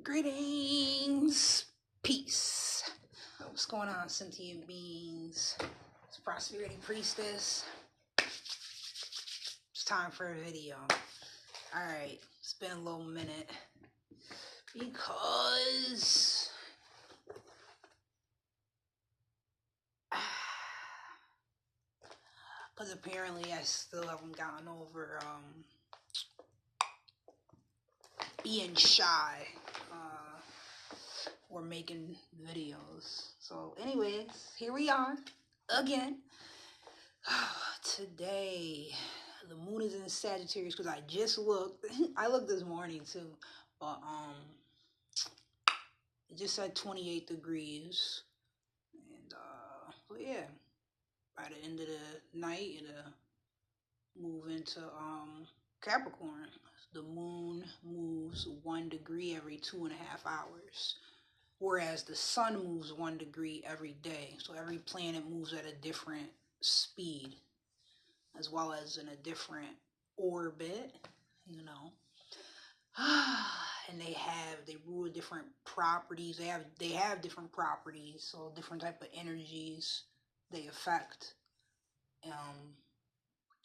Greetings, peace. What's going on, sentient beings? It's Prosperity Priestess. It's time for a video. Alright, it's been a little minute because apparently I still haven't gotten over being shy or making videos. So anyways, here we are again. Today the moon is in Sagittarius because I just looked. I looked this morning too, but it just said 28 degrees, and but yeah, by the end of the night it'll move into Capricorn. The moon moves 1 degree every 2.5 hours, whereas the sun moves 1 degree every day. So every planet moves at a different speed, as well as in a different orbit, you know. And they rule different properties. They have different properties, so different type of energies they affect.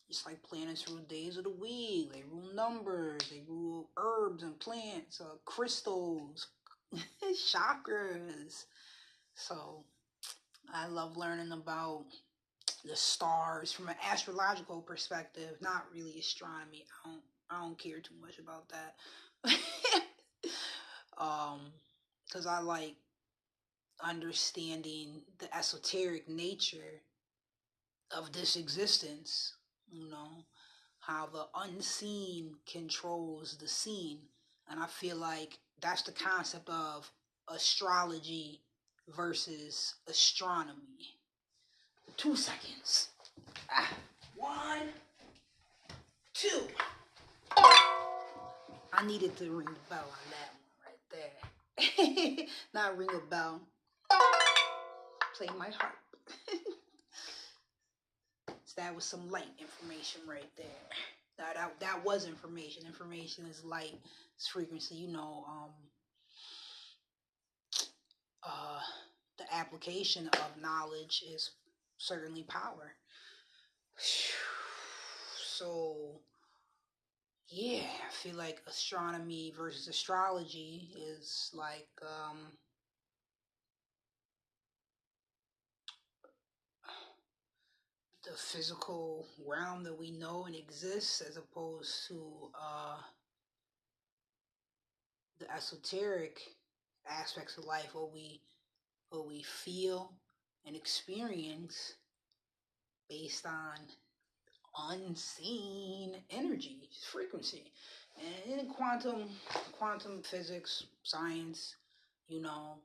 Just like planets rule days of the week, they rule numbers, they rule herbs and plants, crystals, chakras. So I love learning about the stars from an astrological perspective, not really astronomy. I don't care too much about that. Because I like understanding the esoteric nature of this existence, you know, how the unseen controls the seen. And I feel like that's the concept of astrology versus astronomy. 2 seconds. 1, 2. I needed to ring the bell on that one right there. Not ring a bell. Play my harp. So that was some light information right there. That was information. Information is light. It's frequency. You know, the application of knowledge is certainly power. So yeah, I feel like astronomy versus astrology is like the physical realm that we know and exists, as opposed to the esoteric aspects of life, what we feel and experience based on unseen energy, frequency. And in quantum physics, science, you know,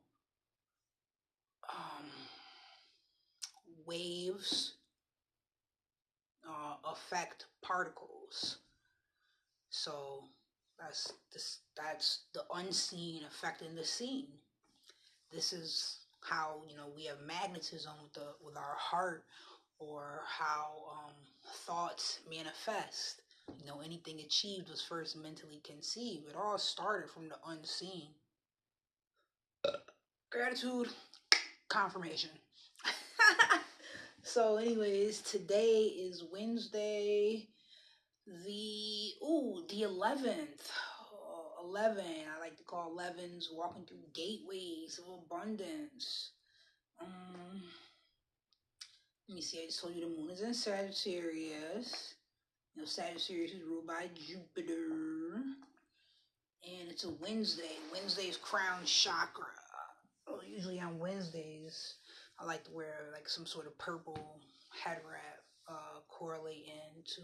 waves affect particles. So that's the unseen affecting the seen. This is how, you know, we have magnetism with our heart, or how thoughts manifest. You know, anything achieved was first mentally conceived. It all started from the unseen. Gratitude, confirmation. So anyways, today is Wednesday, the 11th. 11, I like to call 11s walking through gateways of abundance. Let me see, I just told you the moon is in Sagittarius. You know, Sagittarius is ruled by Jupiter. And it's a Wednesday. Wednesday's crown chakra. Well, usually on Wednesdays, I like to wear like some sort of purple head wrap, correlating to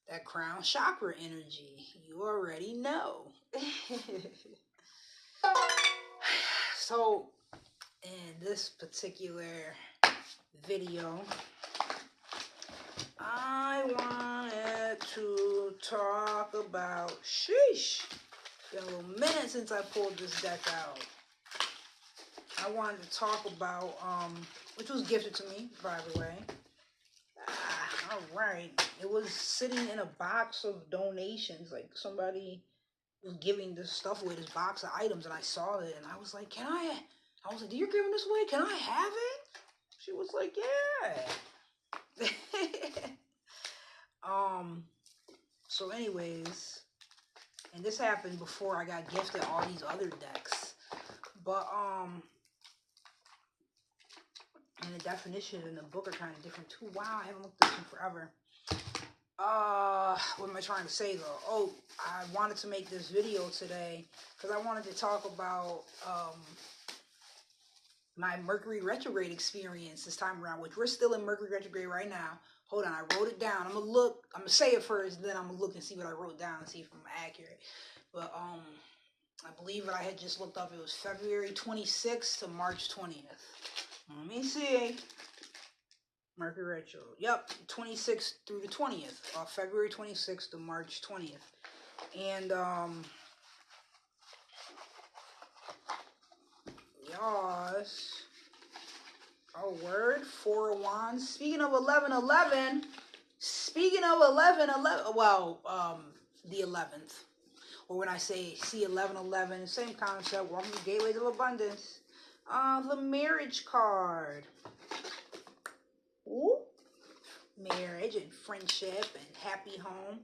that crown chakra energy. You already know. So, in this particular video, I wanted to talk about, sheesh, it's been a little minute since I pulled this deck out. I wanted to talk about, which was gifted to me, by the way. All right. It was sitting in a box of donations. Like, somebody was giving this stuff away, this box of items, and I saw it, and I was like, I was like, you're giving this away? Can I have it? She was like, yeah. So anyways, and this happened before I got gifted all these other decks. But, and the definition in the book are kind of different too. Wow, I haven't looked at this in forever. What am I trying to say though? Oh, I wanted to make this video today because I wanted to talk about, my Mercury retrograde experience this time around, which we're still in Mercury retrograde right now. Hold on, I wrote it down. I'm gonna say it first, then I'm gonna look and see what I wrote down and see if I'm accurate. But, I believe what I had just looked up, it was February 26th to March 20th. Let me see. Mercury retro. Yep, 26th through the 20th. February 26th to March 20th. And, yes. Oh, word. Four of Wands. Speaking of 11/11. Speaking of 11/11. Well, the 11th. Or when I say see 11/11, same concept. Welcome to Gateways of Abundance. The marriage card. Ooh. Marriage and friendship and happy home.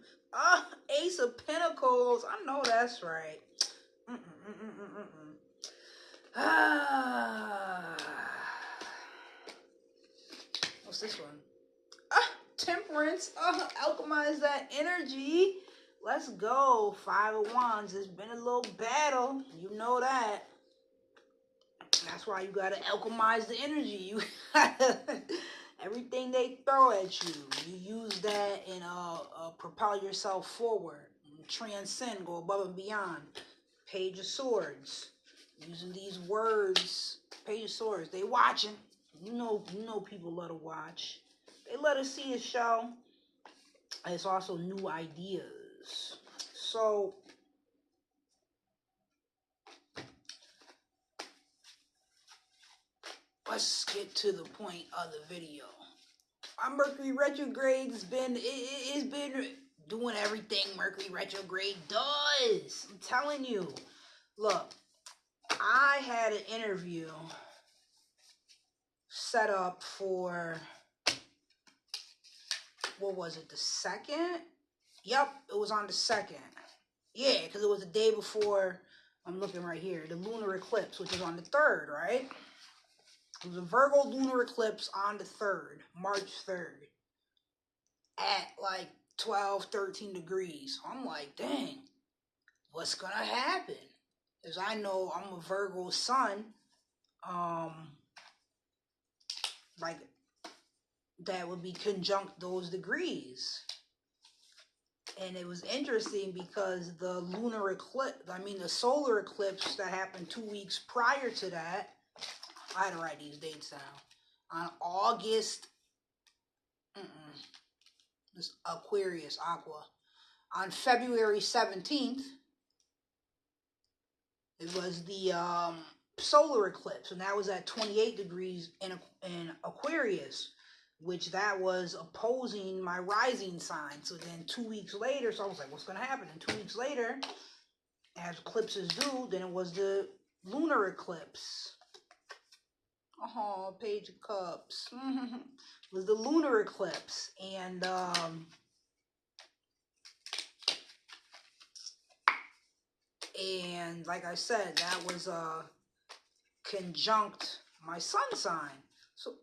Ace of Pentacles. I know that's right. What's this one? Temperance. Alchemize that energy. Let's go. Five of Wands. It's been a little battle. You know that. That's why you gotta alchemize the energy. You gotta, everything they throw at you, you use that and propel yourself forward, transcend, go above and beyond. Page of Swords, using these words. Page of Swords, they watching. You know people love to watch. They let us see a show. It's also new ideas. So let's get to the point of the video. Our Mercury retrograde has been, it's been doing everything Mercury retrograde does. I'm telling you. Look, I had an interview set up for, what was it, the 2nd? Yep, it was on the 2nd. Yeah, because it was the day before, I'm looking right here, the lunar eclipse, which is on the 3rd, right? It was a Virgo lunar eclipse on the 3rd, March 3rd, at like 12, 13 degrees. I'm like, dang, what's gonna happen? As I know, I'm a Virgo sun, like, that would be conjunct those degrees. And it was interesting because the lunar eclipse, the solar eclipse that happened 2 weeks prior to that, I had to write these dates down. On August, this Aquarius, Aqua. On February 17th, it was the solar eclipse, and that was at 28 degrees in Aquarius, which that was opposing my rising sign. So then 2 weeks later, so I was like, what's going to happen? And 2 weeks later, as eclipses do, then it was the lunar eclipse. Oh, Page of Cups. It was the lunar eclipse. And like I said, that was conjunct my sun sign. So,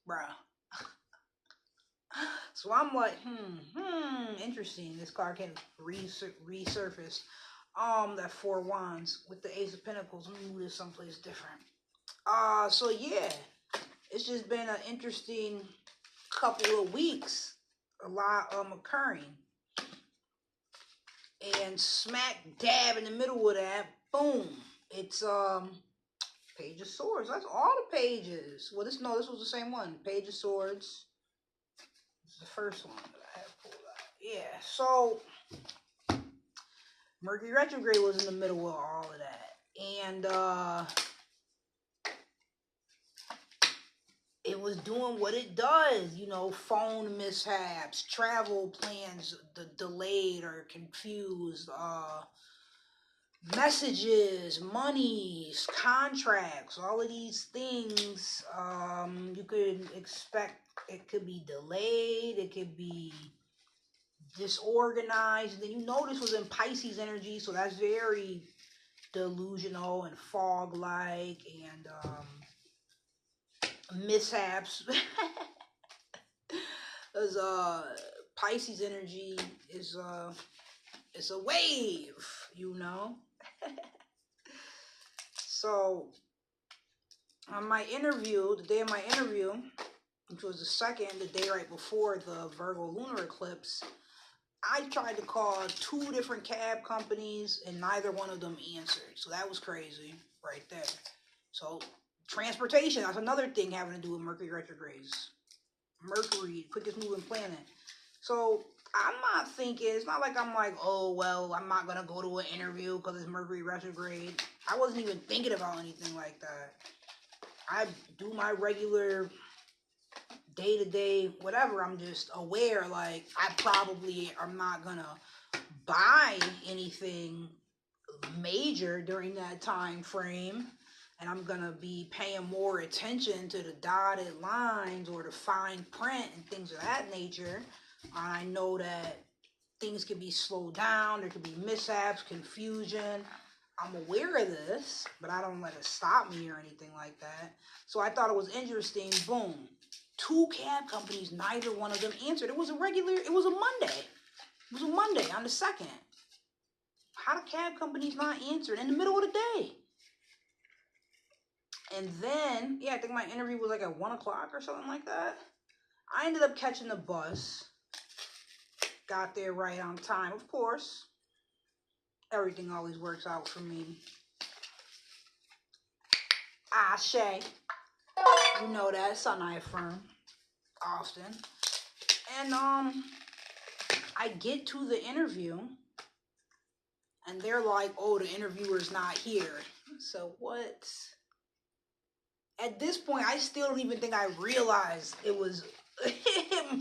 bruh. So I'm like, interesting. This card can resurface. That Four Wands with the Ace of Pentacles. Let me move this someplace different. So yeah, it's just been an interesting couple of weeks. A lot occurring. And smack dab in the middle of that, boom, it's Page of Swords. That's all the pages. Well, this was the same one. Page of Swords. This is the first one that I have pulled out. Yeah, so Mercury retrograde was in the middle of all of that. And was doing what it does, phone mishaps, travel plans delayed or confused, messages, monies, contracts, all of these things. You could expect it could be delayed, it could be disorganized. And then this was in Pisces energy, so that's very delusional and fog-like, and mishaps. Because Pisces energy is it's a wave, So on my interview, the day of my interview, which was the day right before the Virgo lunar eclipse, I tried to call 2 different cab companies and neither one of them answered. So that was crazy right there. So transportation, that's another thing having to do with Mercury retrogrades. Mercury, quickest moving planet. So I'm not thinking, it's not like I'm like, oh, well, I'm not going to go to an interview because it's Mercury retrograde. I wasn't even thinking about anything like that. I do my regular day-to-day whatever. I'm just aware, like, I probably am not going to buy anything major during that time frame. And I'm going to be paying more attention to the dotted lines or the fine print and things of that nature. I know that things can be slowed down. There could be mishaps, confusion. I'm aware of this, but I don't let it stop me or anything like that. So I thought it was interesting. Boom. 2 cab companies, neither one of them answered. It was a Monday. It was a Monday on the 2nd. How do cab companies not answer in the middle of the day? And then, I think my interview was like at 1 o'clock or something like that. I ended up catching the bus. Got there right on time, of course. Everything always works out for me. Ashe. You know that. Something I affirm often. And I get to the interview. And they're like, oh, the interviewer's not here. So what? At this point, I still don't even think I realized it was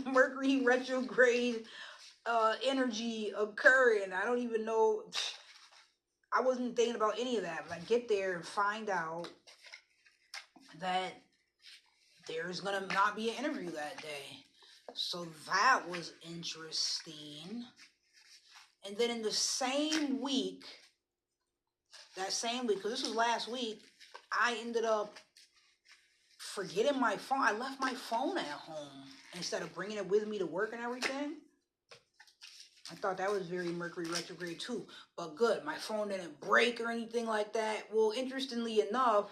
Mercury retrograde energy occurring. I don't even know. I wasn't thinking about any of that. But I get there and find out that there's going to not be an interview that day. So that was interesting. And then in the same week, because this was last week, I ended up forgetting my phone. I left my phone at home instead of bringing it with me to work and everything. I thought that was very Mercury retrograde too. But good, my phone didn't break or anything like that. Well, interestingly enough,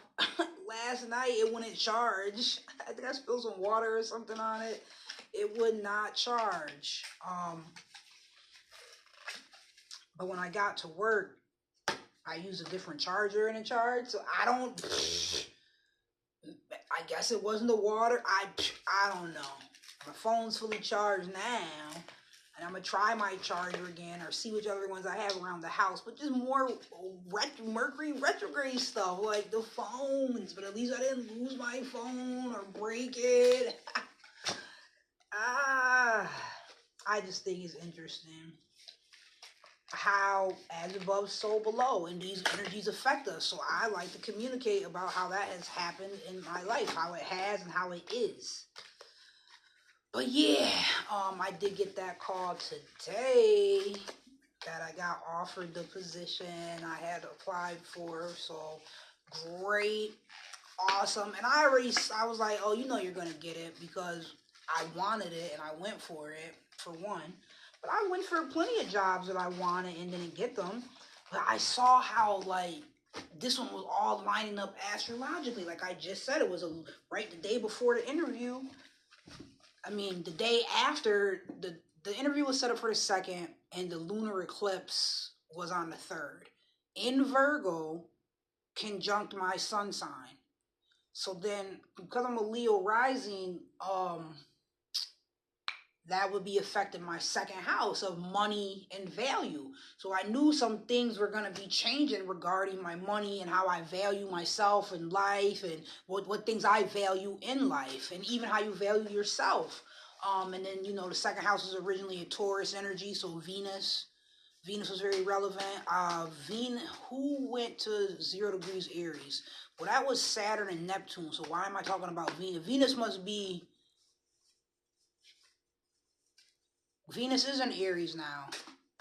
last night it wouldn't charge. I think I spilled some water or something on it. It would not charge. But when I got to work, I used a different charger in the charge. So I guess it wasn't the water. I don't know. My phone's fully charged now. And I'm going to try my charger again or see which other ones I have around the house. But just more Mercury retrograde stuff like the phones. But at least I didn't lose my phone or break it. I just think it's interesting how as above, so below, and these energies affect us. So I like to communicate about how that has happened in my life, how it has and how it is. But yeah, I did get that call today that I got offered the position I had applied for. So great, awesome. And I was like, oh, you're going to get it because I wanted it and I went for it, for one. But I went for plenty of jobs that I wanted and didn't get them. But I saw how, like, this one was all lining up astrologically. Like I just said, it was right the day before the interview. The day after, the interview was set up for the 2nd, and the lunar eclipse was on the 3rd. In Virgo, conjunct my sun sign. So then, because I'm a Leo rising, that would be affecting my second house of money and value. So I knew some things were going to be changing regarding my money and how I value myself in life, and what things I value in life, and even how you value yourself. And then, the second house was originally a Taurus energy, so Venus. Venus was very relevant. Venus, who went to 0 degrees Aries? Well, that was Saturn and Neptune. So why am I talking about Venus? Venus is in Aries now,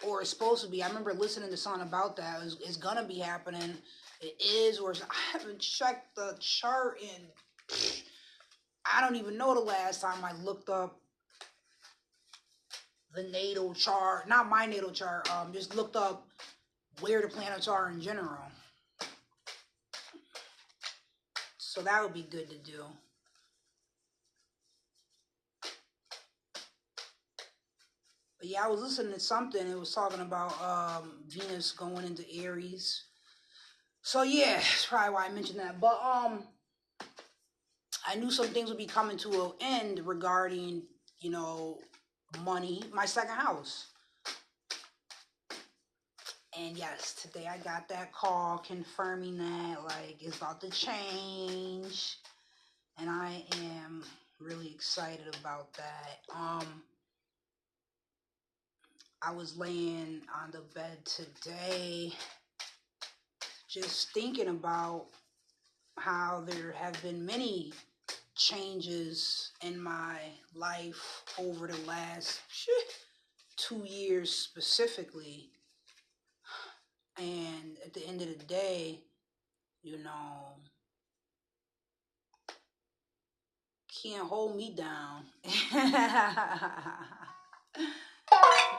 or it's supposed to be. I remember listening to something about that. It's gonna be happening. It is, or I haven't checked the chart in. I don't even know the last time I looked up the natal chart. Not my natal chart. Just looked up where the planets are in general. So that would be good to do. But yeah, I was listening to something. It was talking about Venus going into Aries. So yeah, that's probably why I mentioned that. But I knew some things would be coming to an end regarding, money, my second house. And yes, today I got that call confirming that, like, it's about to change. And I am really excited about that. I was laying on the bed today just thinking about how there have been many changes in my life over the last 2 years specifically. And at the end of the day, can't hold me down.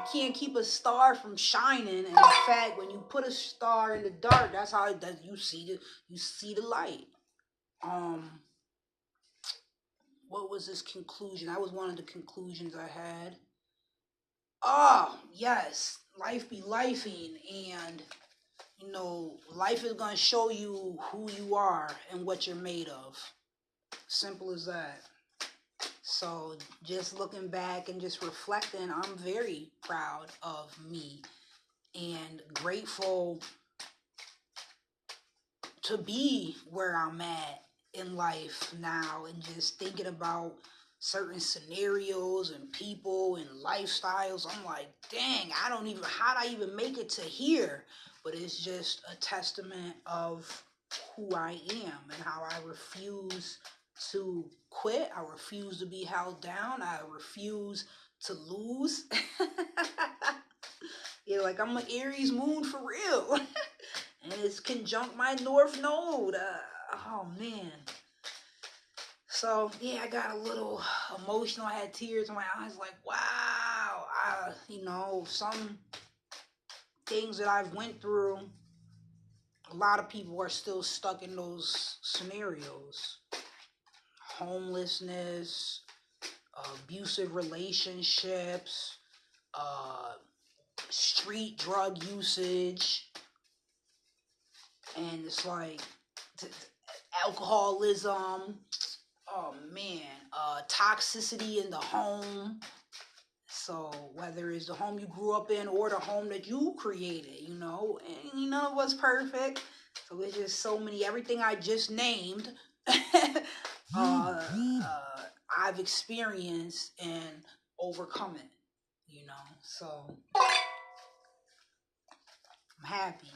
You can't keep a star from shining. And in fact, when you put a star in the dark, that's how you see the light. What was this conclusion? That was one of the conclusions I had. Oh, yes. Life be lifing, and life is going to show you who you are and what you're made of. Simple as that. So just looking back and just reflecting, I'm very proud of me and grateful to be where I'm at in life now, and just thinking about certain scenarios and people and lifestyles. I'm like, dang, how'd I even make it to here? But it's just a testament of who I am and how I refuse to quit. I refuse to be held down. I refuse to lose. Like, I'm an Aries moon for real. And it's conjunct my North Node. Oh, man. So, yeah, I got a little emotional. I had tears in my eyes, like, wow. Some things that I've went through, a lot of people are still stuck in those scenarios. Homelessness, abusive relationships, street drug usage, and it's like alcoholism. Oh man, toxicity in the home. So whether it's the home you grew up in or the home that you created, and none of us perfect. So it's just so many, everything I just named, I've experienced and overcome it, So I'm happy,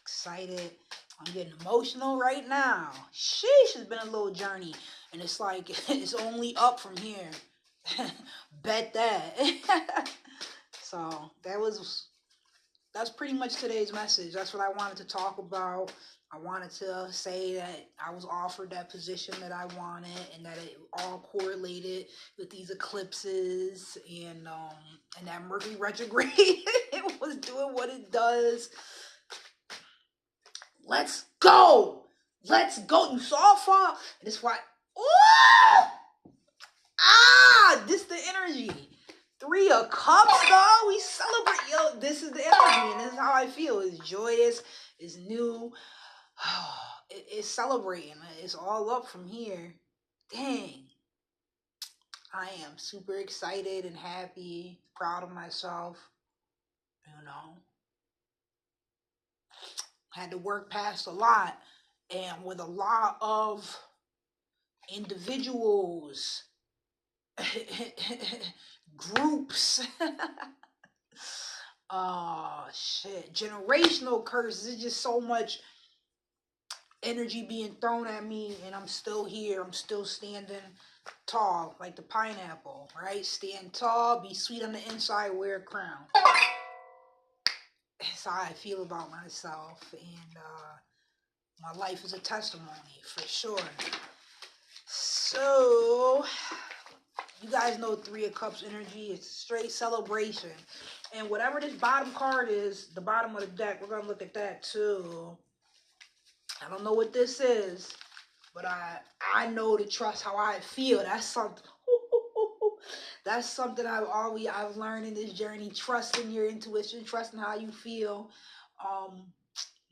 excited. I'm getting emotional right now. Sheesh, it's been a little journey. And it's like, it's only up from here. Bet that. So that's pretty much today's message. That's what I wanted to talk about. I wanted to say that I was offered that position that I wanted, and that it all correlated with these eclipses, and that Mercury retrograde it was doing what it does. Let's go. You saw far. And it's why. Ooh! This the energy. 3 of Cups, though. We celebrate. Yo, this is the energy, and this is how I feel. It's joyous. It's new. It's celebrating. It's all up from here. Dang. I am super excited and happy, proud of myself. You know, had to work past a lot, and with a lot of individuals, groups, shit, generational curses. It's just so much energy being thrown at me, and I'm still here. I'm still standing tall, like the pineapple, right? Stand tall, be sweet on the inside, wear a crown. That's how I feel about myself, and my life is a testimony for sure. So, you guys know Three of Cups energy. It's straight celebration. And whatever this bottom card is, the bottom of the deck, we're going to look at that too. I don't know what this is, but I know to trust how I feel. That's something. That's something I've learned in this journey. Trusting your intuition, trusting how you feel.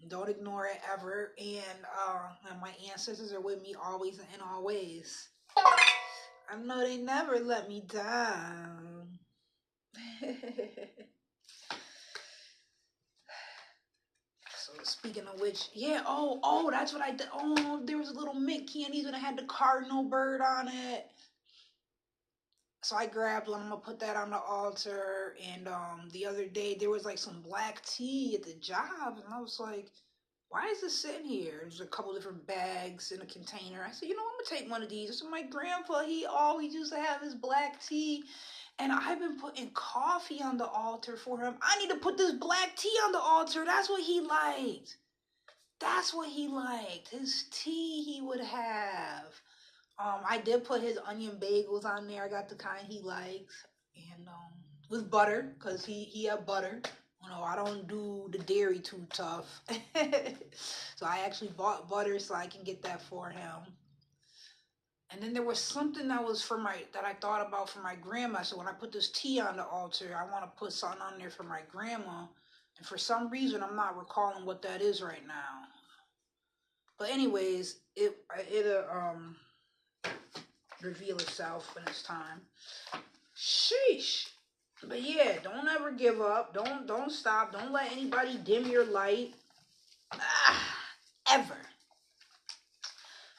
Don't ignore it ever. And my ancestors are with me always and in all ways. I know they never let me down. So speaking of which, yeah, that's what I did. Oh, there was a little mint candies and it had the cardinal bird on it. So I grabbed one. I'm gonna put that on the altar. And the other day there was like some black tea at the job, and I was like, why is this sitting here? There's a couple different bags in a container. I said, I'm gonna take one of these. So my grandpa, he always used to have his black tea. And I've been putting coffee on the altar for him. I need to put this black tea on the altar. That's what he liked. That's what he liked. His tea he would have. I did put his onion bagels on there. I got the kind he likes. And with butter, because he had butter. I don't do the dairy too tough. So I actually bought butter so I can get that for him. And then there was something that I thought about for my grandma. So when I put this tea on the altar, I want to put something on there for my grandma. And for some reason, I'm not recalling what that is right now. But anyways, it'll reveal itself when it's time. Sheesh. But yeah, don't ever give up. Don't stop. Don't let anybody dim your light. Ever.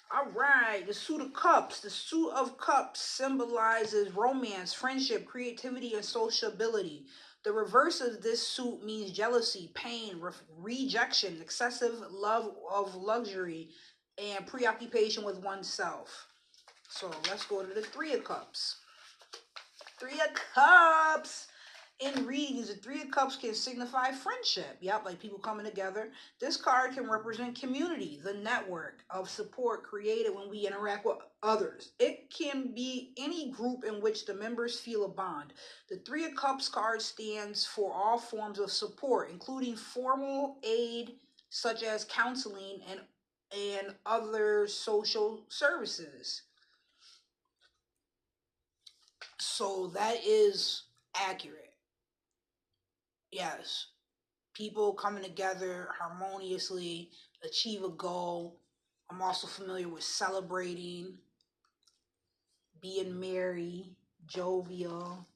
All right, the Suit of Cups. The Suit of Cups symbolizes romance, friendship, creativity, and sociability. The reverse of this suit means jealousy, pain, rejection, excessive love of luxury, and preoccupation with oneself. So let's go to the Three of Cups. Three of Cups. In readings, the Three of Cups can signify friendship. Yep, like people coming together. This card can represent community, the network of support created when we interact with others. It can be any group in which the members feel a bond. The Three of Cups card stands for all forms of support, including formal aid such as counseling and other social services. So that is accurate. Yes. People coming together harmoniously, achieve a goal. I'm also familiar with celebrating, being merry, jovial.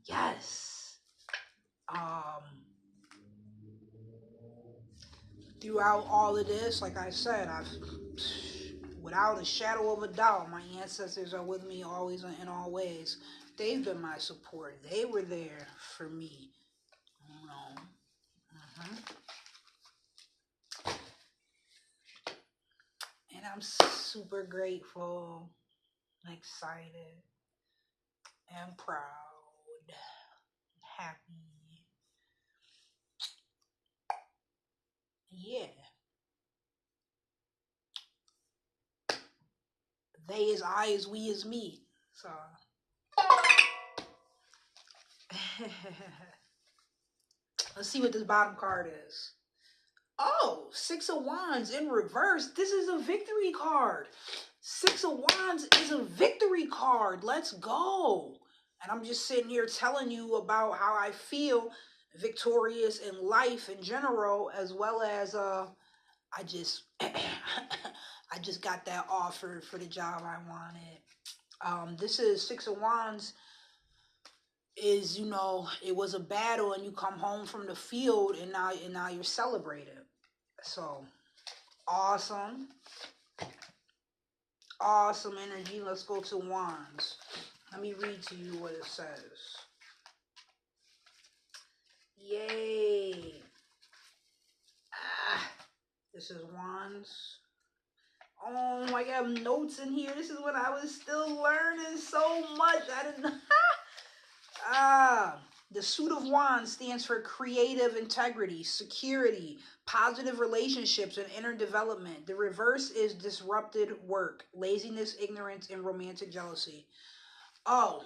Yes. Throughout all of this, like I said, without a shadow of a doubt, my ancestors are with me always and in all ways. They've been my support. They were there for me. And I'm super grateful, excited, and proud, happy. Yeah. They is I is we is me. So let's see what this bottom card is. Oh, Six of Wands in reverse. This is a victory card. Six of Wands is a victory card. Let's go. And I'm just sitting here telling you about how I feel victorious in life in general, as well as I just I just got that offer for the job I wanted. This is Six of Wands. Is, you know, it was a battle and you come home from the field and now you're celebrating. So awesome. Awesome energy. Let's go to Wands. Let me read to you what it says. Yay. This is Wands. Oh my God, notes in here. This is when I was still learning so much. I didn't know. The suit of Wands stands for creative integrity, security, positive relationships, and inner development. The reverse is disrupted work, laziness, ignorance, and romantic jealousy. Oh,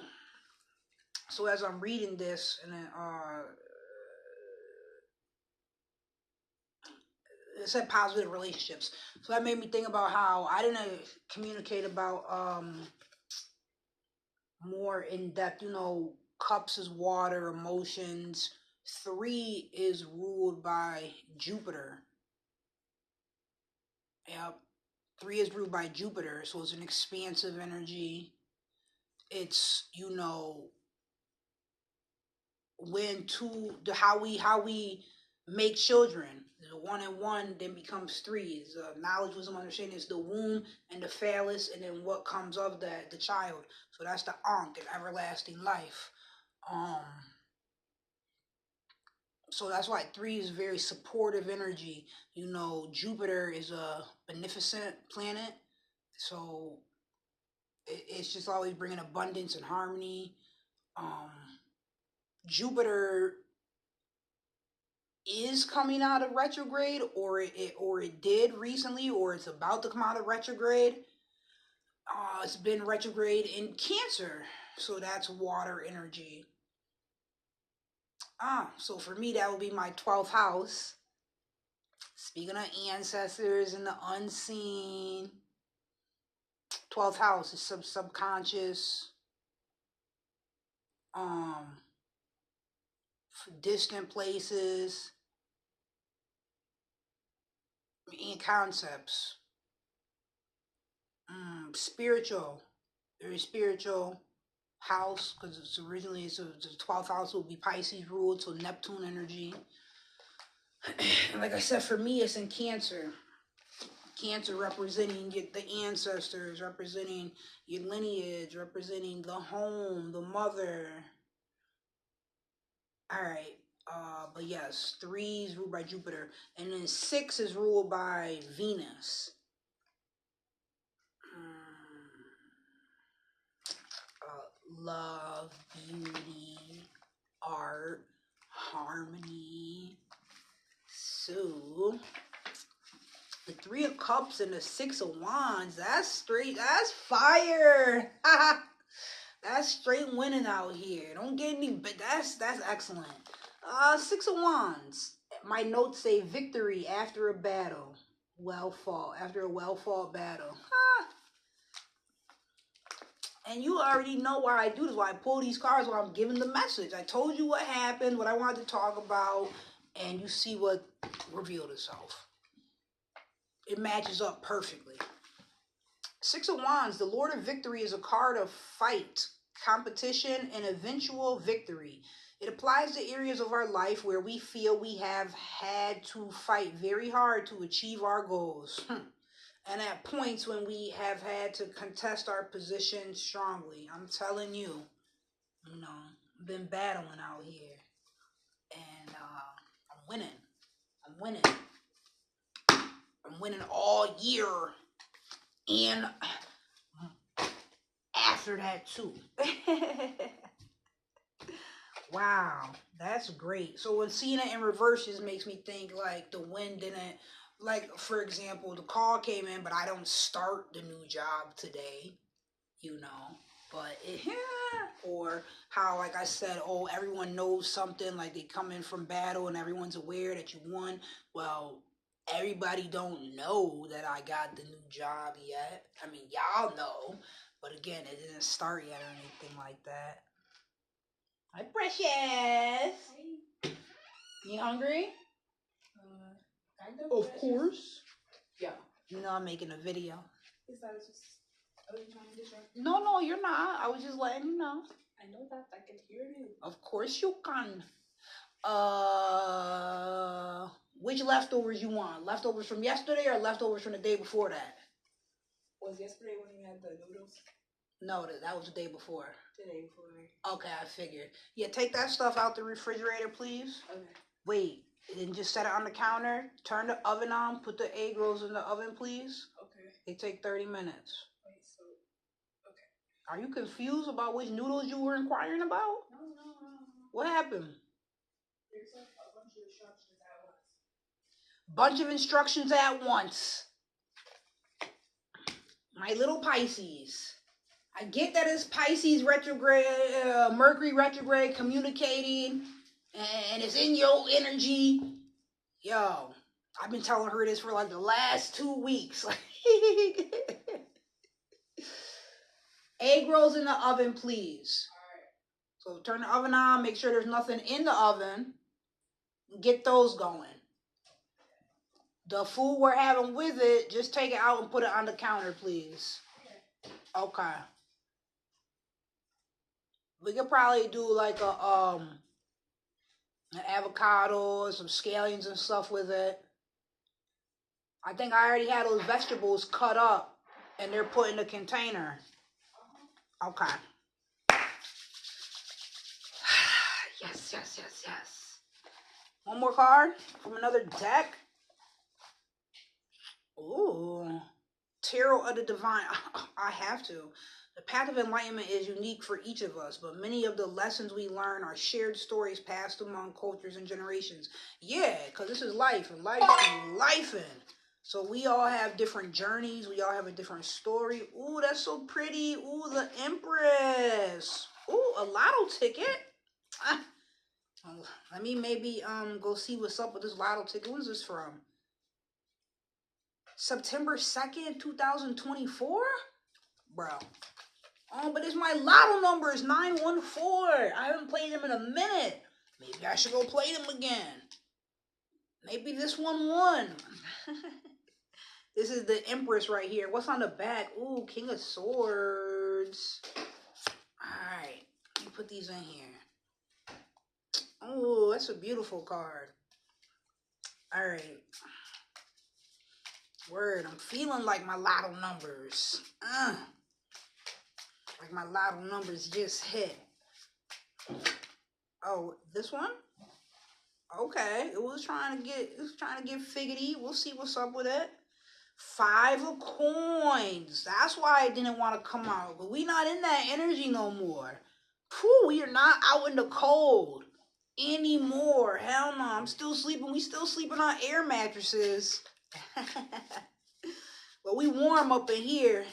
so as I'm reading this, and then it said positive relationships. So that made me think about how I didn't communicate about more in depth, you know. Cups is water, emotions. 3 is ruled by Jupiter. Yep. 3 is ruled by Jupiter, so it's an expansive energy. It's, you know, when how we make children. The 1 and 1 then becomes 3. Is knowledge, wisdom, understanding is the womb and the phallus, and then what comes of that, the child. So that's the Ankh, and everlasting life. So that's why 3 is very supportive energy. You know, Jupiter is a beneficent planet. So it's just always bringing abundance and harmony. Jupiter is coming out of retrograde, or it did recently, or it's about to come out of retrograde. It's been retrograde in Cancer. So that's water energy. So for me, that would be my 12th house. Speaking of ancestors and the unseen, 12th house is subconscious, distant places, and concepts. Spiritual, very spiritual house, because it's originally, so the 12th house will be Pisces ruled, so Neptune energy. And like I said, for me, it's in Cancer. Cancer representing the ancestors, representing your lineage, representing the home, the mother. All right. But yes, 3 is ruled by Jupiter, and then 6 is ruled by Venus. Love, beauty, art, harmony. So the 3 of Cups and the 6 of Wands, that's straight, that's fire. That's straight winning out here. Don't get any, but that's excellent. 6 of Wands. My notes say victory after a battle. After a well-fought battle. And you already know why I do this, why I pull these cards, while I'm giving the message. I told you what happened, what I wanted to talk about, and you see what revealed itself. It matches up perfectly. 6 of Wands, the Lord of Victory, is a card of fight, competition, and eventual victory. It applies to areas of our life where we feel we have had to fight very hard to achieve our goals. And at points when we have had to contest our position strongly. I'm telling you, you know, I've been battling out here. And I'm winning. I'm winning all year. And after that too. Wow, that's great. So when seeing it in reverse just makes me think like the wind didn't, like for example, the call came in, but I don't start the new job today, you know. But or how, like I said, everyone knows something, like they come in from battle and everyone's aware that you won. Well, everybody don't know that I got the new job yet. I mean, y'all know, but again, it didn't start yet or anything like that. Hi, Precious. Hey. You hungry? Kind of. Of course. Yeah. You know I'm making a video. Are you trying to distract me? No, you're not. I was just letting you know. I know that. I can hear you. Of course you can. Which leftovers you want? Leftovers from yesterday or leftovers from the day before that? Was yesterday when you had the noodles? No, that was the day before. The day before. Okay, I figured. Yeah, take that stuff out the refrigerator, please. Okay. Wait, then just set it on the counter. Turn the oven on. Put the egg rolls in the oven, please. Okay. They take 30 minutes. Wait, so, okay. Are you confused about which noodles you were inquiring about? No. What happened? There's a bunch of instructions at once. Bunch of instructions at once. My little Pisces. I get that it's Pisces retrograde, Mercury retrograde communicating, and it's in your energy. Yo, I've been telling her this for like the last 2 weeks. Egg rolls in the oven, please. All right. So turn the oven on, make sure there's nothing in the oven. Get those going. The food we're having with it, just take it out and put it on the counter, please. Okay. We could probably do like an avocado and some scallions and stuff with it. I think I already had those vegetables cut up and they're put in the container. Okay. Yes. One more card from another deck. Ooh. Tarot of the Divine. I have to. The path of enlightenment is unique for each of us, but many of the lessons we learn are shared stories passed among cultures and generations. Yeah, because this is life, and life is life. So we all have different journeys. We all have a different story. Ooh, that's so pretty. Ooh, the Empress. Ooh, a lotto ticket. Let me maybe go see what's up with this lotto ticket. When's this from? September 2nd, 2024? Bro. Oh, but it's my lotto number. It's 914. I haven't played them in a minute. Maybe I should go play them again. Maybe this one won. This is the Empress right here. What's on the back? Ooh, King of Swords. Alright. Let me put these in here. Oh, that's a beautiful card. Alright. Word. I'm feeling like my lotto numbers. Like my lotto numbers just hit. Oh, this one? Okay. It was trying to get figgy. We'll see what's up with it. 5 of coins. That's why I didn't want to come out. But we not in that energy no more. Whew, we are not out in the cold anymore. Hell no. I'm still sleeping. We still sleeping on air mattresses. But we warm up in here.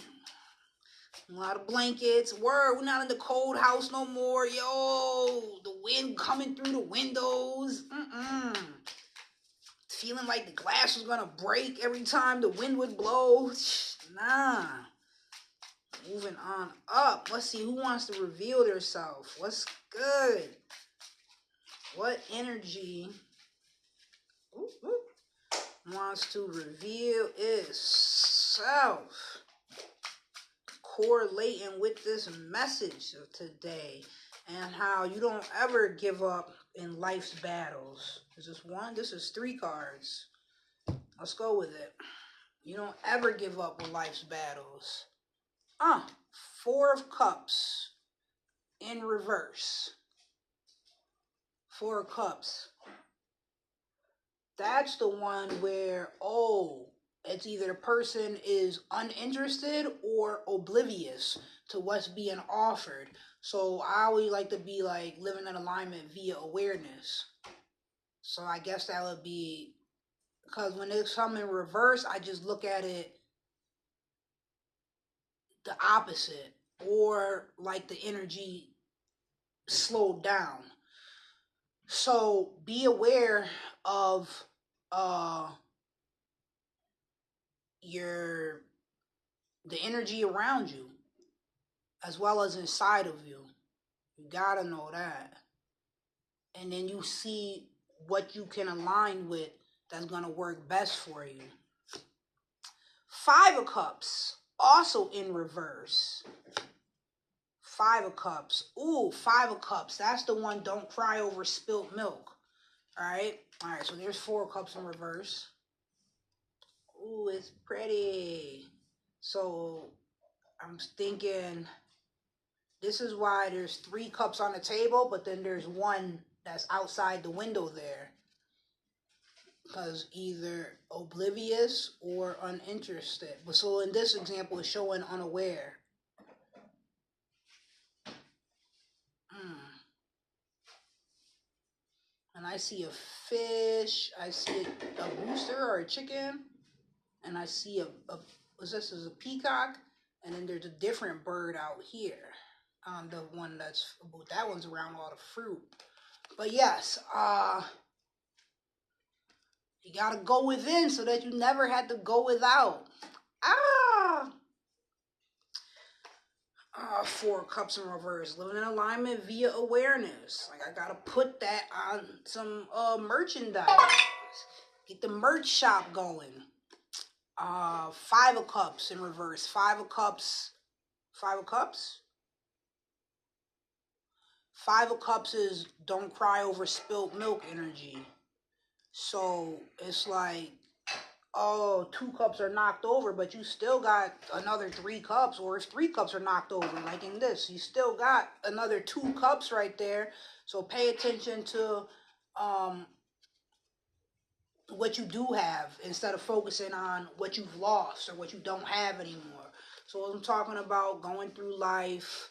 A lot of blankets. Word, we're not in the cold house no more. Yo, the wind coming through the windows. Feeling like the glass was gonna break every time the wind would blow. Nah. Moving on up. Let's see who wants to reveal themselves. What's good? What energy wants to reveal itself? Correlating with this message of today and how you don't ever give up in life's battles. Is this one? This is 3 cards. Let's go with it. You don't ever give up in life's battles. 4 of Cups in reverse. 4 of Cups. That's the one where, it's either the person is uninterested or oblivious to what's being offered. So I always like to be like living in alignment via awareness. So I guess that would be, because when it's come in reverse, I just look at it the opposite, or like the energy slowed down. So be aware of the energy around you as well as inside of you. You gotta know that. And then you see what you can align with that's gonna work best for you. 5 of Cups. Also in reverse. 5 of Cups. Ooh, 5 of Cups. That's the one, don't cry over spilt milk. Alright? Alright, so there's 4 cups in reverse. Ooh, it's pretty. So I'm thinking this is why there's 3 cups on the table, but then there's one that's outside the window there. Because either oblivious or uninterested. But so in this example, it's showing unaware. And I see a fish, I see a rooster or a chicken, and I see what's this, is a peacock, and then there's a different bird out here. The one that one's around all the fruit. But yes, you gotta go within so that you never had to go without. 4 cups in reverse. Living in alignment via awareness. Like, I gotta put that on some merchandise. Get the merch shop going. 5 of Cups in reverse. 5 of Cups. 5 of Cups? 5 of Cups is don't cry over spilt milk energy. So it's like, oh, 2 cups are knocked over, but you still got another 3 cups, or if 3 cups are knocked over, like in this, you still got another 2 cups right there. So pay attention to what you do have instead of focusing on what you've lost or what you don't have anymore. So I'm talking about going through life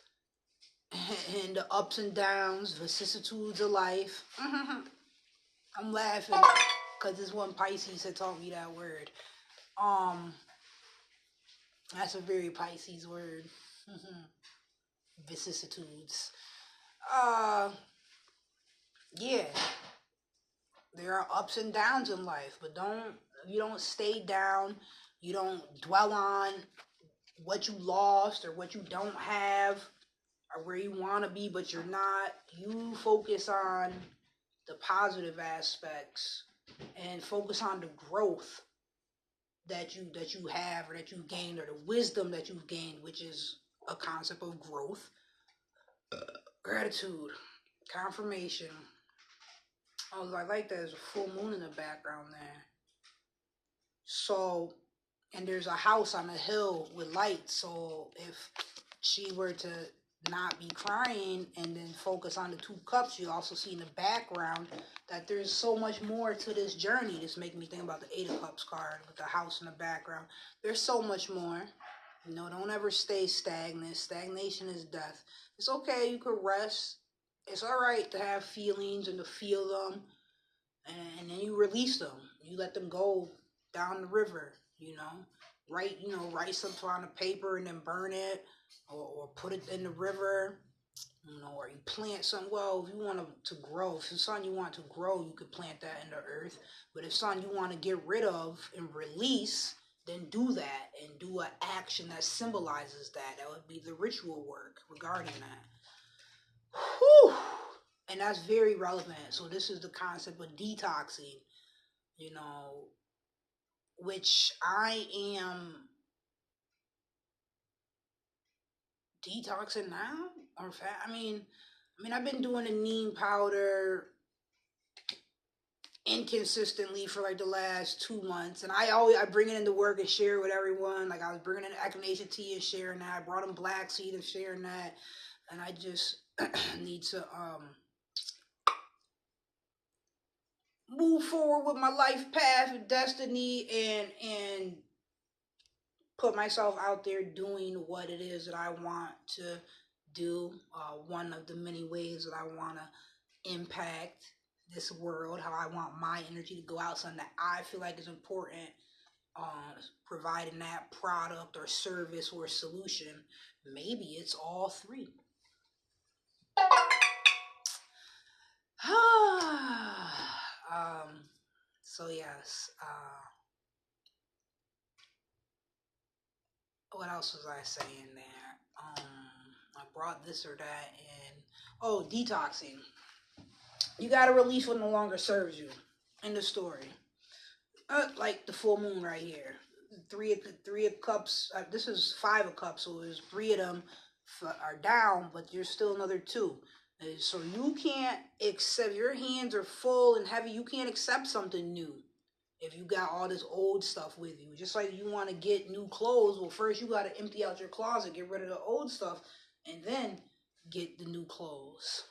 and the ups and downs, vicissitudes of life. I'm laughing because this one Pisces had taught me that word. That's a very Pisces word. Vicissitudes. Yeah. There are ups and downs in life, but you don't stay down. You don't dwell on what you lost or what you don't have or where you want to be, but you're not. You focus on the positive aspects and focus on the growth that you have or that you've gained, or the wisdom that you've gained, which is a concept of growth. Gratitude, confirmation. Oh, I like that there's a full moon in the background there. So, and there's a house on a hill with lights. So if she were to not be crying and then focus on the 2 cups, you also see in the background that there's so much more to this journey. This making me think about the 8 of Cups card with the house in the background. There's so much more. You know, don't ever stay stagnant. Stagnation is death. It's okay, you could rest. It's all right to have feelings and to feel them, and then you release them. You let them go down the river, write something on a paper and then burn it, or put it in the river, or you plant something. Well, if you want to grow, if it's something you want to grow, you could plant that in the earth. But if it's something you want to get rid of and release, then do that and do an action that symbolizes that. That would be the ritual work regarding that. Whew. And that's very relevant. So this is the concept of detoxing, which I am detoxing now. I mean, I've been doing a neem powder inconsistently for like the last 2 months, and I bring it into work and share it with everyone. Like, I was bringing in echinacea tea and sharing that. I brought in black seed and sharing that, and I just need to move forward with my life path and destiny, and put myself out there doing what it is that I want to do. One of the many ways that I want to impact this world, how I want my energy to go out, something that I feel like is important, providing that product or service or solution. Maybe it's all 3. So yes, what else was I saying there? I brought this or that in. Detoxing. You gotta release what no longer serves you in the story. Like the full moon right here. three of cups. This is 5 of cups, so there's 3 of them are down, but there's still another 2. So you can't accept, your hands are full and heavy. You can't accept something new if you got all this old stuff with you. Just like you want to get new clothes, well, first you got to empty out your closet, get rid of the old stuff, and then get the new clothes.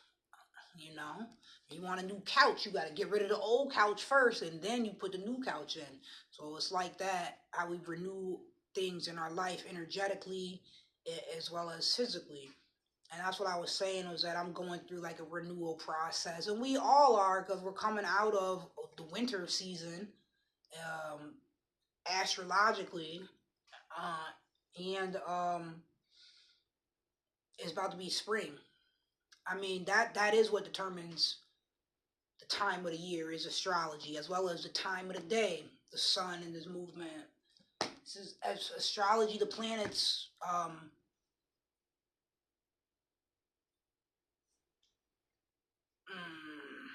You know, you want a new couch, you got to get rid of the old couch first, and then you put the new couch in. So it's like that, how we renew things in our life energetically as well as physically. And that's what I was saying, was that I'm going through like a renewal process, and we all are, because we're coming out of the winter season, um, astrologically, and it's about to be spring. I mean, that is what determines the time of the year, is astrology, as well as the time of the day, the sun and this movement. This is, as astrology, the planets, I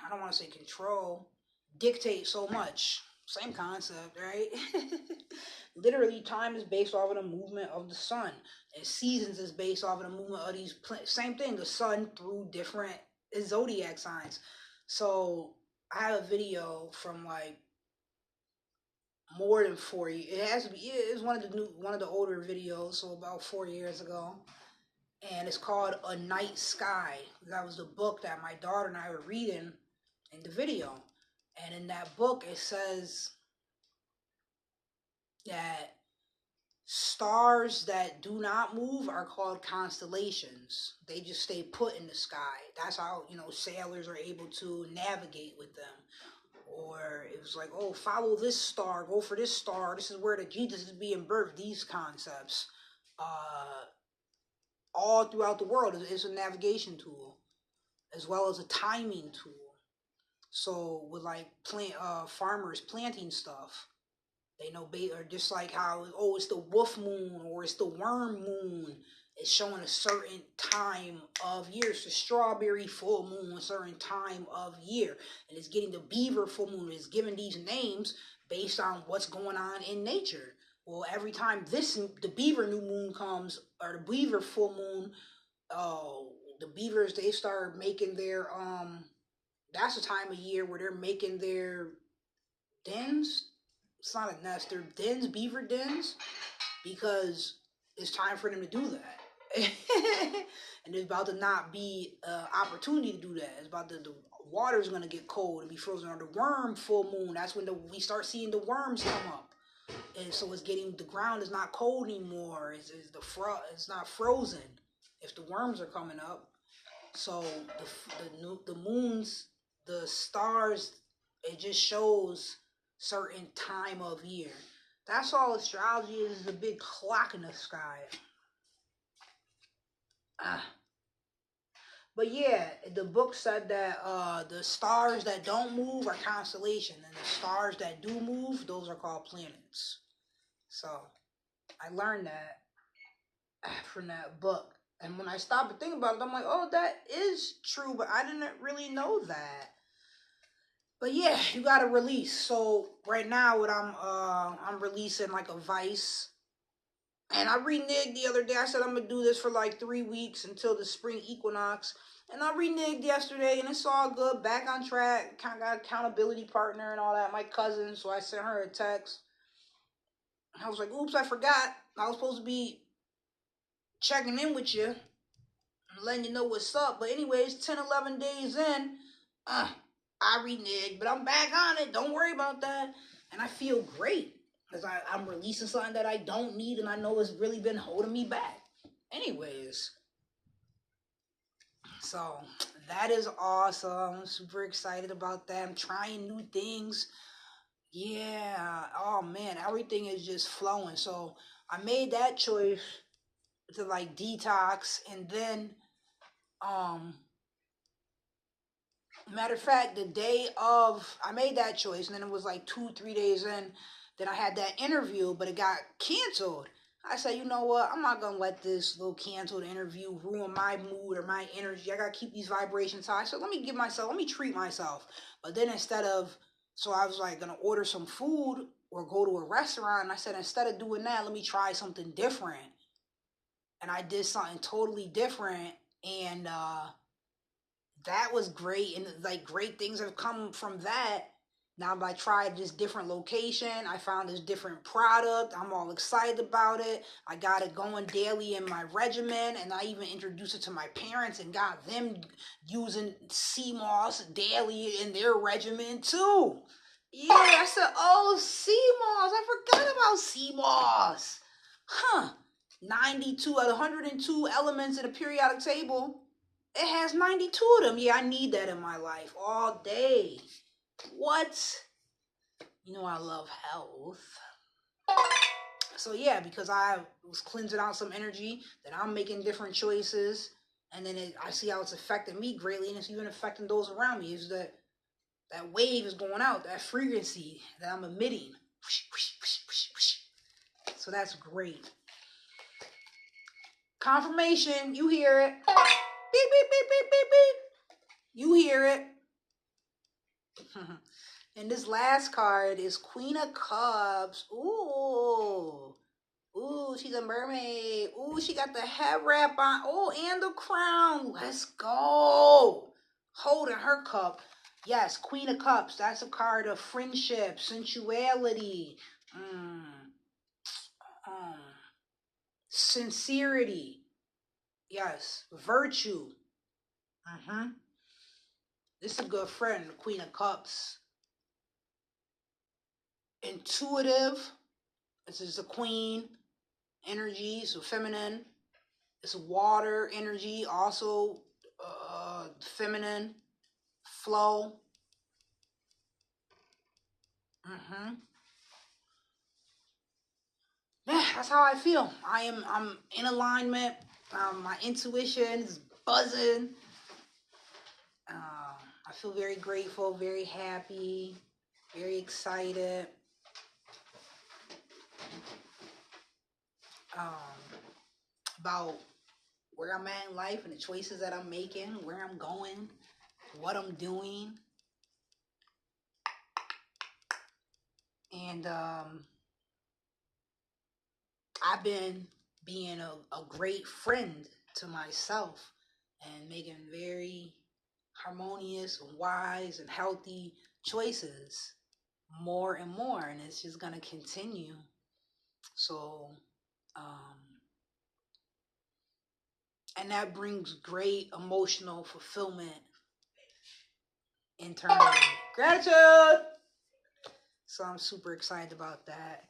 don't want to say control, dictate so much. Same concept, right? Literally, time is based off of the movement of the sun, and seasons is based off of the movement of these planets. Same thing, the sun through different zodiac signs. So I have a video from like more than 4 years. It has to be. It's one of the older videos, so about 4 years ago, and it's called A Night Sky. That was the book that my daughter and I were reading in the video, and in that book it says that stars that do not move are called constellations. They just stay put in the sky. That's how, sailors are able to navigate with them. Or it was like, oh, follow this star, go for this star. This is where the Jesus is being birthed. These concepts, all throughout the world, is a navigation tool, as well as a timing tool. So with like farmers planting stuff, they know, or just like how, oh, it's the wolf moon or it's the worm moon. It's showing a certain time of year. It's the strawberry full moon, a certain time of year. And it's getting the beaver full moon. It's giving these names based on what's going on in nature. Well, every time the beaver new moon comes, or the beaver full moon, the beavers, they start making their, that's the time of year where they're making their dens. It's not a nest, they're dens, beaver dens, because it's time for them to do that. And there's about to not be an opportunity to do that. It's about the water's going to get cold and be frozen. Or the worm full moon, that's when we start seeing the worms come up. And so the ground is not cold anymore. It's not frozen if the worms are coming up. So the moons, the stars, it just shows certain time of year. That's all astrology is a big clock in the sky. But yeah, the book said that the stars that don't move are constellations, and the stars that do move, those are called planets. So I learned that from that book. And when I stopped to think about it, I'm like, oh, that is true, but I didn't really know that. But yeah, you gotta release. So right now, what I'm releasing like a vice. And I reneged the other day. I said I'm gonna do this for like 3 weeks until the spring equinox. And I reneged yesterday, and it's all good. Back on track. Kind of got an accountability partner and all that. My cousin, so I sent her a text. I was like, oops, I forgot. I was supposed to be checking in with you, letting you know what's up. But anyways, 10, 11 days in, I reneged, but I'm back on it. Don't worry about that. And I feel great, because I'm releasing something that I don't need, and I know it's really been holding me back. Anyways, so that is awesome. I'm super excited about that. I'm trying new things. Yeah. Oh man, everything is just flowing. So I made that choice to like detox, and then matter of fact, the day of I made that choice, and then it was like 2-3 days in, then I had that interview, but it got canceled. I said, you know what? I'm not gonna let this little canceled interview ruin my mood or my energy. I gotta keep these vibrations high. So let me treat myself. But then so I was like gonna order some food or go to a restaurant. And I said, instead of doing that, let me try something different. And I did something totally different. And that was great. And like great things have come from that. Now I tried this different location. I found this different product. I'm all excited about it. I got it going daily in my regimen, and I even introduced it to my parents and got them using sea moss daily in their regimen too. Yeah, I said, oh, sea moss. I forgot about sea moss. Huh. 92 out of 102 elements in the periodic table. It has 92 of them. Yeah, I need that in my life all day. What? You know I love health. So yeah, because I was cleansing out some energy, that I'm making different choices, and then I see how it's affecting me greatly, and it's even affecting those around me. Is that wave is going out, that frequency that I'm emitting. So that's great. Confirmation, you hear it. Beep, beep, beep, beep, beep, beep. You hear it. And this last card is Queen of Cups. Ooh. Ooh, she's a mermaid. Ooh, she got the head wrap on. Oh, and the crown. Let's go. Holding her cup. Yes, Queen of Cups. That's a card of friendship, sensuality, sincerity. Yes, virtue. This is a good friend, the Queen of Cups. Intuitive. This is a queen energy, so feminine. It's water energy, also feminine. Flow. Yeah, that's how I feel. I'm in alignment. My intuition is buzzing. I feel very grateful, very happy, very excited. About where I'm at in life and the choices that I'm making, where I'm going, what I'm doing. And I've been being a great friend to myself and making very harmonious, wise, and healthy choices more and more. And it's just going to continue. So, and that brings great emotional fulfillment internally. Gratitude! So I'm super excited about that.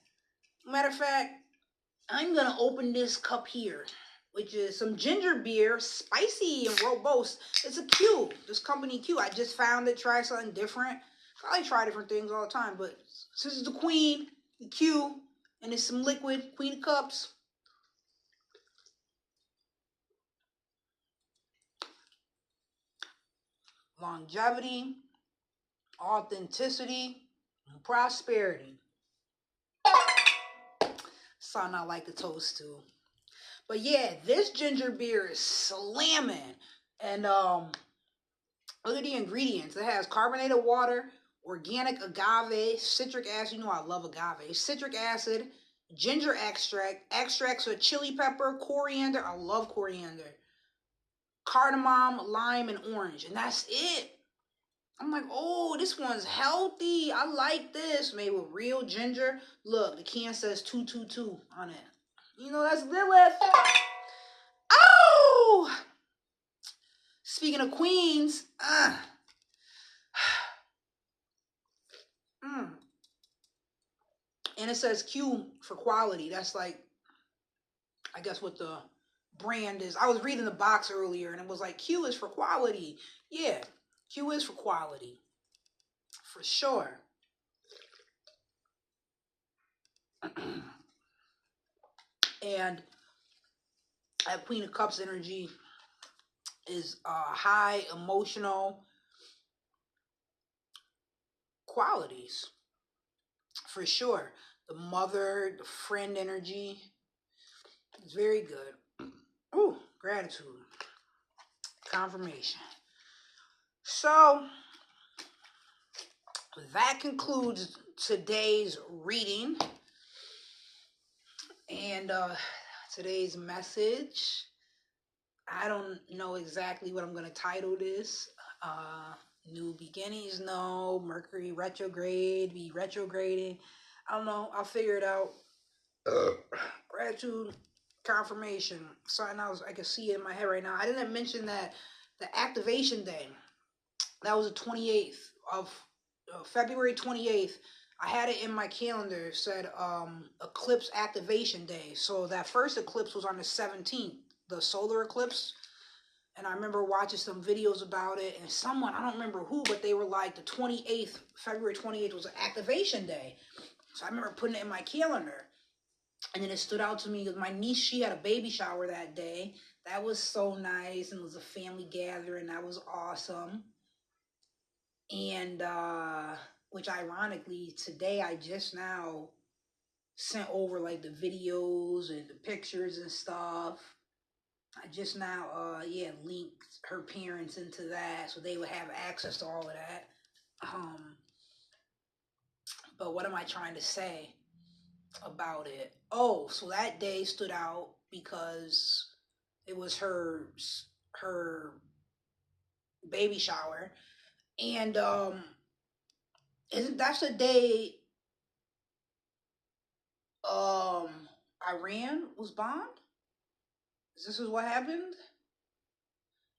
Matter of fact, I'm going to open this cup here, which is some ginger beer, spicy and robust. It's a Q. This company Q. I just found it, try something different. I try different things all the time, but this is the Queen, the Q, and it's some liquid, Queen of Cups. Longevity, authenticity, and prosperity. Something I like to toast to. But yeah, this ginger beer is slamming. And look at the ingredients. It has carbonated water, organic agave, citric acid. You know I love agave. Citric acid, ginger extract, extracts of chili pepper, coriander. I love coriander. Cardamom, lime, and orange. And that's it. I'm like, oh, this one's healthy. I like this. Made with real ginger. Look, the can says 222 on it. You know, that's Lilith. Oh! Speaking of queens, and it says Q for quality. That's like, I guess what the brand is. I was reading the box earlier and it was like, Q is for quality. Yeah, Q is for quality. For sure. And that Queen of Cups energy is high emotional qualities. For sure. The mother, the friend energy is very good. Ooh, gratitude. Confirmation. So, that concludes today's reading. And today's message, I don't know exactly what I'm going to title this. New beginnings, no. Mercury retrograde, be retrograding. I don't know. I'll figure it out. Gratitude, confirmation. Something else I can see in my head right now. I didn't mention that the activation day, that was the 28th of February 28th. I had it in my calendar. It said eclipse activation day. So that first eclipse was on the 17th, the solar eclipse. And I remember watching some videos about it, and someone, I don't remember who, but they were like, the 28th, February 28th was an activation day. So I remember putting it in my calendar. And then it stood out to me because my niece, she had a baby shower that day. That was so nice, and it was a family gathering. That was awesome. And which ironically, today I just now sent over like the videos and the pictures and stuff. I just now linked her parents into that so they would have access to all of that. But what am I trying to say about it? Oh, so that day stood out because it was her baby shower. And that's the day Iran was bombed? This is what happened?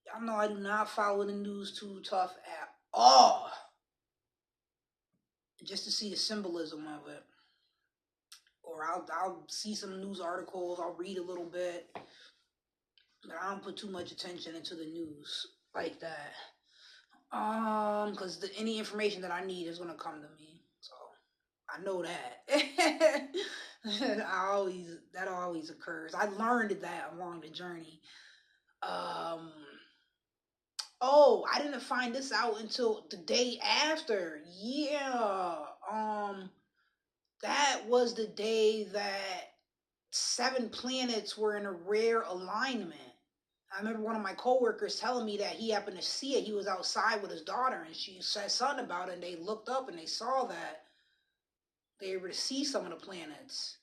Y'all know I do not follow the news too tough at all. Just to see the symbolism of it. Or I'll see some news articles, I'll read a little bit. But I don't put too much attention into the news like that. Because any information that I need is gonna come to me. So I know that. That always occurs. I learned that along the journey. Oh, I didn't find this out until the day after. Yeah. That was the day that 7 planets were in a rare alignment. I remember one of my coworkers telling me that he happened to see it. He was outside with his daughter, and she said something about it, and they looked up and they saw that they were able to see some of the planets.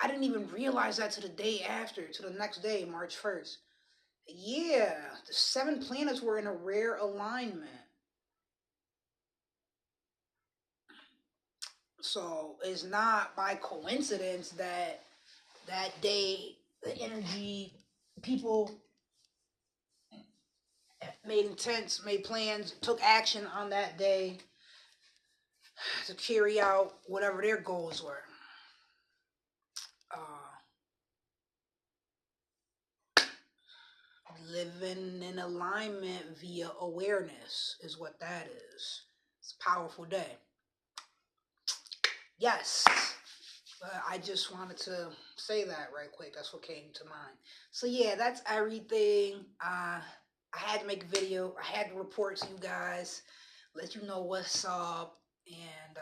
I didn't even realize that to the day after, to the next day, March 1st. Yeah, the 7 planets were in a rare alignment. So it's not by coincidence that that day, the energy, people made intents, made plans, took action on that day to carry out whatever their goals were. Living in alignment via awareness is what that is. It's a powerful day. Yes. I just wanted to say that right quick. That's what came to mind. So yeah, that's everything. I had to make a video. I had to report to you guys, let you know what's up. And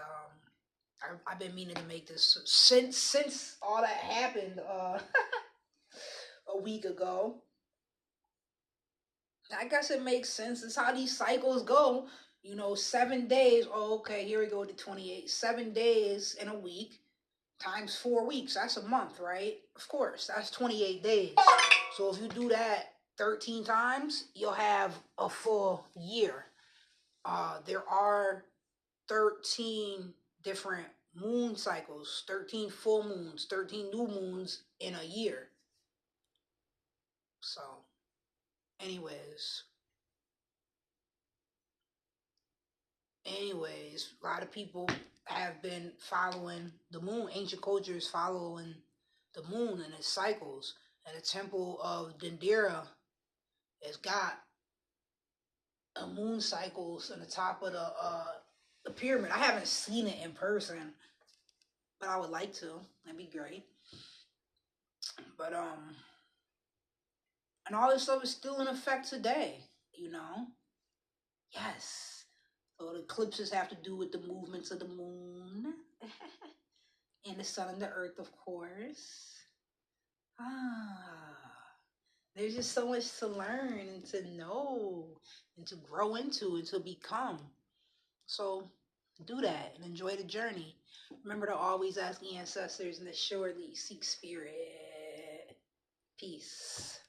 I've been meaning to make this since all that happened a week ago. I guess it makes sense. It's how these cycles go. 7 days. Oh, okay, here we go to 28. 7 days in a week times 4 weeks. That's a month, right? Of course, that's 28 days. So if you do that 13 times, you'll have a full year. There are 13 different moon cycles, 13 full moons, 13 new moons in a year. So, anyways, a lot of people have been following the moon. Ancient cultures following the moon and its cycles. And the temple of Dendera has got a moon cycles on the top of the pyramid. I haven't seen it in person, but I would like to. That'd be great. But and all this stuff is still in effect today, Yes. So the eclipses have to do with the movements of the moon and the sun and the earth, of course. There's just so much to learn and to know and to grow into and to become. So Do that and enjoy the journey. Remember to always ask ancestors and assuredly seek spirit. Peace.